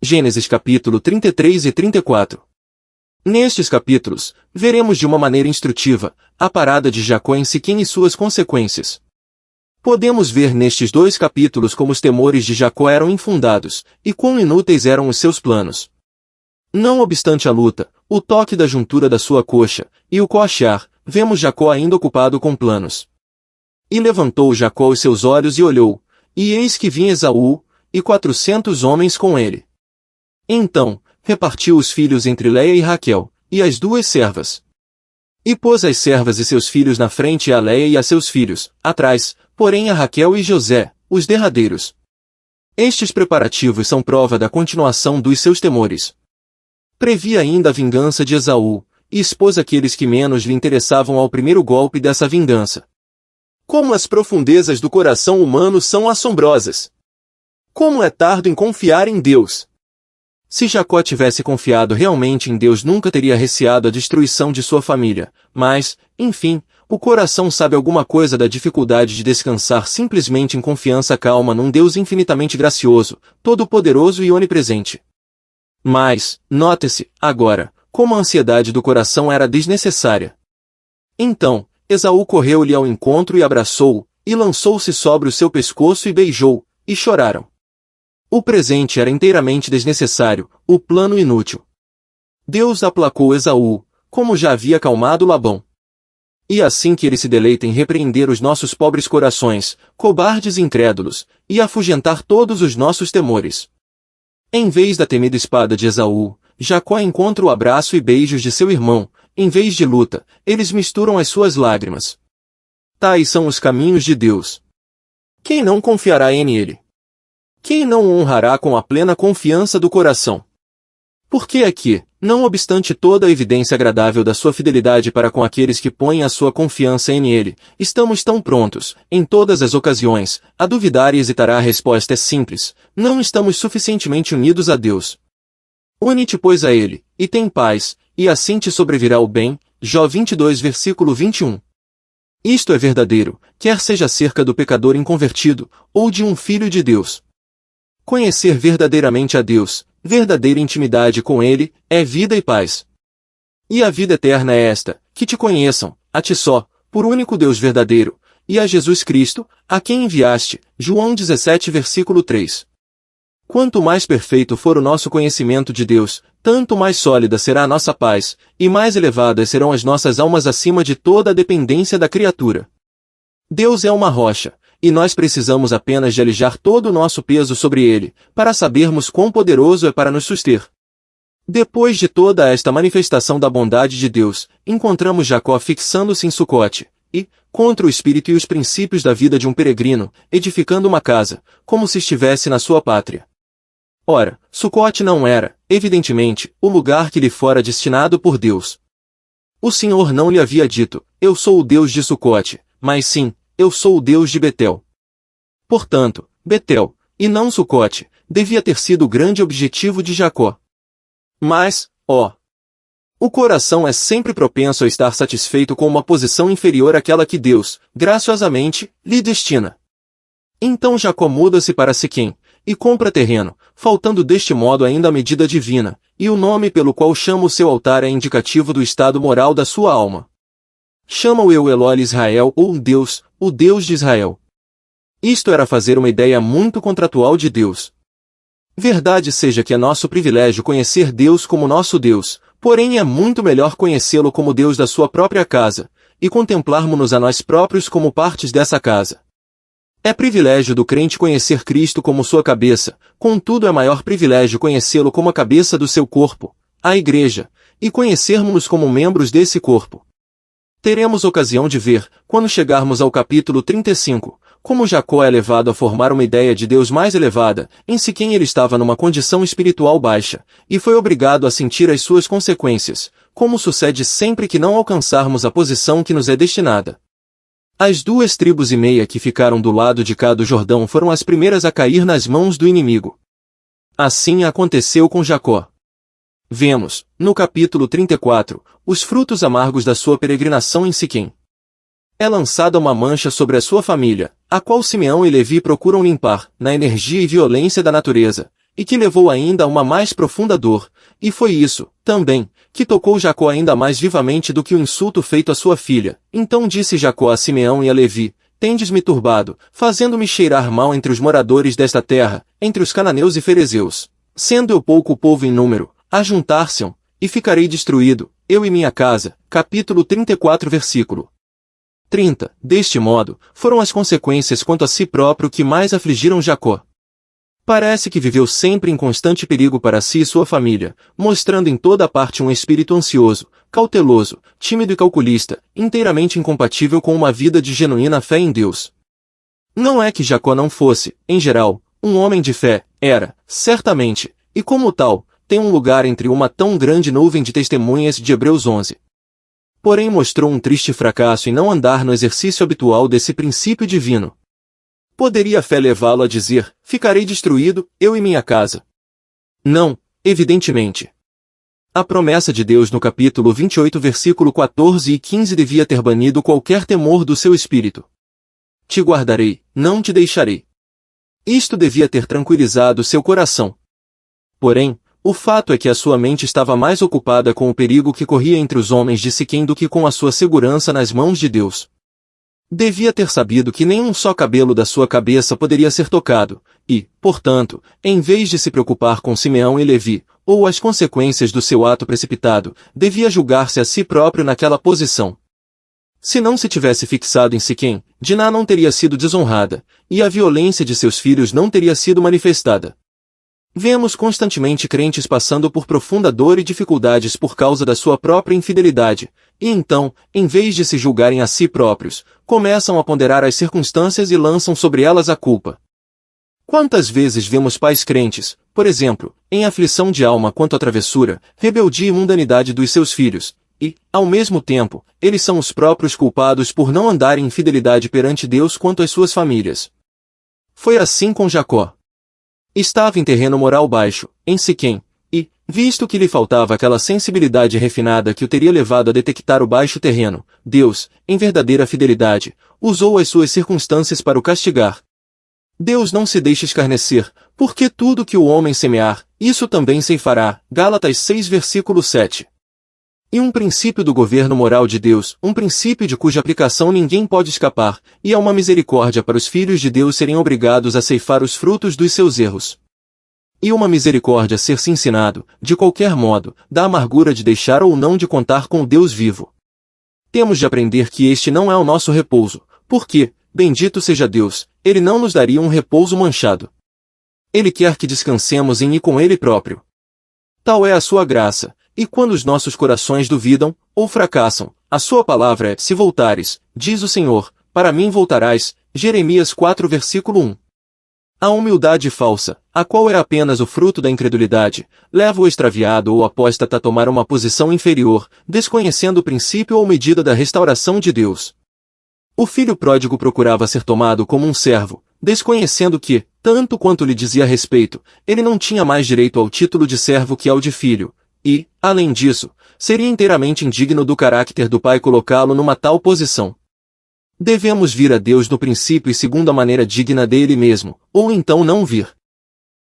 Gênesis capítulo 33 e 34. Nestes capítulos, veremos de uma maneira instrutiva a parada de Jacó em Siquém e suas consequências. Podemos ver nestes dois capítulos como os temores de Jacó eram infundados, e quão inúteis eram os seus planos. Não obstante a luta, o toque da juntura da sua coxa, e o coaxar, vemos Jacó ainda ocupado com planos. E levantou Jacó os seus olhos e olhou, e eis que vinha Esaú, e 400 homens com ele. Então, repartiu os filhos entre Leia e Raquel, e as duas servas. E pôs as servas e seus filhos na frente e a Leia e a seus filhos, atrás, porém a Raquel e José, os derradeiros. Estes preparativos são prova da continuação dos seus temores. Previa ainda a vingança de Esaú, e expôs aqueles que menos lhe interessavam ao primeiro golpe dessa vingança. Como as profundezas do coração humano são assombrosas! Como é tardo em confiar em Deus! Se Jacó tivesse confiado realmente em Deus, nunca teria receado a destruição de sua família, mas, enfim, o coração sabe alguma coisa da dificuldade de descansar simplesmente em confiança calma num Deus infinitamente gracioso, todo-poderoso e onipresente. Mas, note-se, agora, como a ansiedade do coração era desnecessária. Então, Esaú correu-lhe ao encontro e abraçou-o, e lançou-se sobre o seu pescoço e beijou, e choraram. O presente era inteiramente desnecessário, o plano inútil. Deus aplacou Esaú, como já havia acalmado Labão. E assim que ele se deleita em repreender os nossos pobres corações, cobardes e incrédulos, e afugentar todos os nossos temores. Em vez da temida espada de Esaú, Jacó encontra o abraço e beijos de seu irmão. Em vez de luta, eles misturam as suas lágrimas. Tais são os caminhos de Deus. Quem não confiará em Ele? Quem não o honrará com a plena confiança do coração? Porque aqui, não obstante toda a evidência agradável da sua fidelidade para com aqueles que põem a sua confiança em Ele, estamos tão prontos, em todas as ocasiões, a duvidar e hesitar. A resposta é simples: não estamos suficientemente unidos a Deus. Une-te, pois, a Ele, e tem paz, e assim te sobrevirá o bem. Jó 22 versículo 21. Isto é verdadeiro, quer seja acerca do pecador inconvertido, ou de um filho de Deus. Conhecer verdadeiramente a Deus, verdadeira intimidade com Ele, é vida e paz. E a vida eterna é esta, que te conheçam, a ti só, por único Deus verdadeiro, e a Jesus Cristo, a quem enviaste. João 17 versículo 3. Quanto mais perfeito for o nosso conhecimento de Deus, tanto mais sólida será a nossa paz, e mais elevadas serão as nossas almas acima de toda a dependência da criatura. Deus é uma rocha, e nós precisamos apenas de alijar todo o nosso peso sobre ele, para sabermos quão poderoso é para nos suster. Depois de toda esta manifestação da bondade de Deus, encontramos Jacó fixando-se em Sucote, e, contra o espírito e os princípios da vida de um peregrino, edificando uma casa, como se estivesse na sua pátria. Ora, Sucote não era, evidentemente, o lugar que lhe fora destinado por Deus. O Senhor não lhe havia dito: eu sou o Deus de Sucote, mas sim: eu sou o Deus de Betel. Portanto, Betel, e não Sucote, devia ter sido o grande objetivo de Jacó. Mas, o coração é sempre propenso a estar satisfeito com uma posição inferior àquela que Deus, graciosamente, lhe destina. Então Jacó muda-se para Siquém, e compra terreno, faltando deste modo ainda a medida divina, e o nome pelo qual chama o seu altar é indicativo do estado moral da sua alma. Chama-o Eloi Israel, ou Deus, o Deus de Israel. Isto era fazer uma ideia muito contratual de Deus. Verdade seja que é nosso privilégio conhecer Deus como nosso Deus, porém é muito melhor conhecê-lo como Deus da sua própria casa, e contemplarmos-nos a nós próprios como partes dessa casa. É privilégio do crente conhecer Cristo como sua cabeça, contudo é maior privilégio conhecê-lo como a cabeça do seu corpo, a Igreja, e conhecermos-nos como membros desse corpo. Teremos ocasião de ver, quando chegarmos ao capítulo 35, como Jacó é levado a formar uma ideia de Deus mais elevada, em si quem ele estava numa condição espiritual baixa, e foi obrigado a sentir as suas consequências, como sucede sempre que não alcançarmos a posição que nos é destinada. As 2,5 tribos que ficaram do lado de cá do Jordão foram as primeiras a cair nas mãos do inimigo. Assim aconteceu com Jacó. Vemos, no capítulo 34, os frutos amargos da sua peregrinação em Siquém. é lançada uma mancha sobre a sua família, a qual Simeão e Levi procuram limpar, na energia e violência da natureza, e que levou ainda a uma mais profunda dor, e foi isso, também, que tocou Jacó ainda mais vivamente do que o insulto feito à sua filha. Então disse Jacó a Simeão e a Levi: tendes-me turbado, fazendo-me cheirar mal entre os moradores desta terra, entre os cananeus e ferezeus. Sendo eu pouco povo em número, ajuntar-se-ão, e ficarei destruído, eu e minha casa. Capítulo 34 versículo 30. Deste modo, foram as consequências quanto a si próprio que mais afligiram Jacó. Parece que viveu sempre em constante perigo para si e sua família, mostrando em toda parte um espírito ansioso, cauteloso, tímido e calculista, inteiramente incompatível com uma vida de genuína fé em Deus. Não é que Jacó não fosse, em geral, um homem de fé, era, certamente, e como tal, tem um lugar entre uma tão grande nuvem de testemunhas de Hebreus 11. Porém mostrou um triste fracasso em não andar no exercício habitual desse princípio divino. Poderia a fé levá-lo a dizer: ficarei destruído, eu e minha casa? Não, evidentemente. A promessa de Deus no capítulo 28 versículo 14 e 15 devia ter banido qualquer temor do seu espírito. Te guardarei, não te deixarei. Isto devia ter tranquilizado seu coração. Porém, o fato é que a sua mente estava mais ocupada com o perigo que corria entre os homens de Siquém do que com a sua segurança nas mãos de Deus. Devia ter sabido que nenhum só cabelo da sua cabeça poderia ser tocado, e, portanto, em vez de se preocupar com Simeão e Levi, ou as consequências do seu ato precipitado, devia julgar-se a si próprio naquela posição. Se não se tivesse fixado em Siquém, Diná não teria sido desonrada, e a violência de seus filhos não teria sido manifestada. Vemos constantemente crentes passando por profunda dor e dificuldades por causa da sua própria infidelidade, e então, em vez de se julgarem a si próprios, começam a ponderar as circunstâncias e lançam sobre elas a culpa. Quantas vezes vemos pais crentes, por exemplo, em aflição de alma quanto à travessura, rebeldia e mundanidade dos seus filhos, e, ao mesmo tempo, eles são os próprios culpados por não andarem em fidelidade perante Deus quanto às suas famílias. Foi assim com Jacó. Estava em terreno moral baixo, em Siquém, e, visto que lhe faltava aquela sensibilidade refinada que o teria levado a detectar o baixo terreno, Deus, em verdadeira fidelidade, usou as suas circunstâncias para o castigar. Deus não se deixa escarnecer, porque tudo que o homem semear, isso também ceifará. Gálatas 6 versículo 7. E um princípio do governo moral de Deus, um princípio de cuja aplicação ninguém pode escapar, e é uma misericórdia para os filhos de Deus serem obrigados a ceifar os frutos dos seus erros. E uma misericórdia ser-se ensinado, de qualquer modo, da amargura de deixar ou não de contar com o Deus vivo. Temos de aprender que este não é o nosso repouso, porque, bendito seja Deus, Ele não nos daria um repouso manchado. Ele quer que descansemos em e com Ele próprio. Tal é a sua graça. E quando os nossos corações duvidam, ou fracassam, a sua palavra é: se voltares, diz o Senhor, para mim voltarás. Jeremias 4 versículo 1. A humildade falsa, a qual é apenas o fruto da incredulidade, leva o extraviado ou apóstata a tomar uma posição inferior, desconhecendo o princípio ou medida da restauração de Deus. O filho pródigo procurava ser tomado como um servo, desconhecendo que, tanto quanto lhe dizia respeito, ele não tinha mais direito ao título de servo que ao de filho. E, além disso, seria inteiramente indigno do caráter do pai colocá-lo numa tal posição. Devemos vir a Deus no princípio e segundo a maneira digna dele mesmo, ou então não vir.